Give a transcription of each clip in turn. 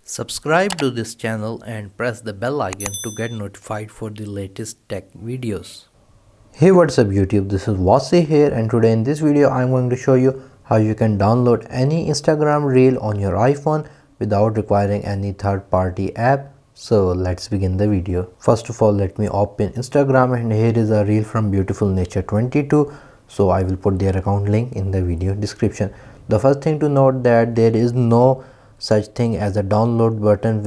Subscribe to this channel and press the bell icon to get notified for the latest tech videos. Hey, what's up YouTube, this is Wasi here, and today in this video I'm going to show you how you can download any Instagram reel on your iPhone without requiring any third-party app. So let's begin the video. First of all, let me open Instagram, and here is a reel from Beautiful Nature 22. So I will put their account link in the video description. The first thing to note that there is no such thing as a download button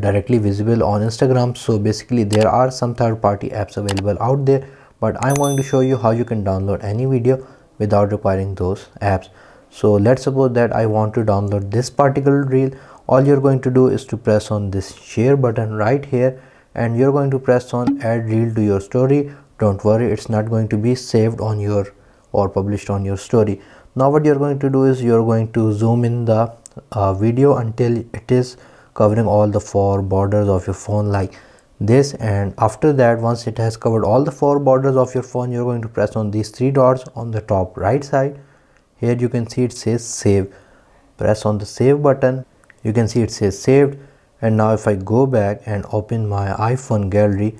directly visible on Instagram. So basically there are some third-party apps available out there, but I'm going to show you how you can download any video without requiring those apps. So let's suppose that I want to download this particular reel. All you're going to do is to press on this share button right here, and you're going to press on add reel to your story. Don't worry, it's not going to be saved on your or published on your story. Now what you're going to do is you're going to zoom in the video until it is covering all the four borders of your phone like this, and after that, once it has covered all the four borders of your phone, you're going to press on these three dots on the top right side. Here you can see it says save. Press on the save button. You can see it says saved, and now if I go back and open my iPhone gallery,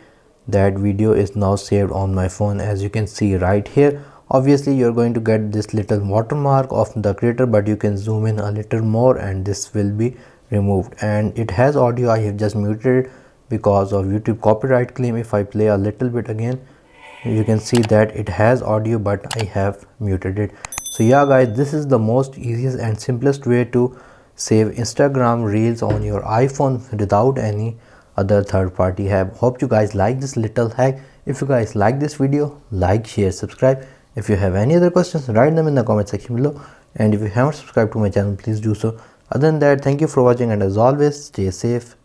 that video is now saved on my phone, as you can see right here. Obviously you're going to get this little watermark of the creator, but you can zoom in a little more and this will be removed. And it has audio. I have just muted it because of YouTube copyright claim. If I play a little bit again, you can see that it has audio, but I have muted it. So yeah guys, this is the most easiest and simplest way to save Instagram reels on your iPhone without any other third-party app. Hope you guys like this little hack. If you guys like this video, like, share, subscribe. If you have any other questions, write them in the comment section below, and if you haven't subscribed to my channel, please do so. Other than that, thank you for watching, and as always, stay safe.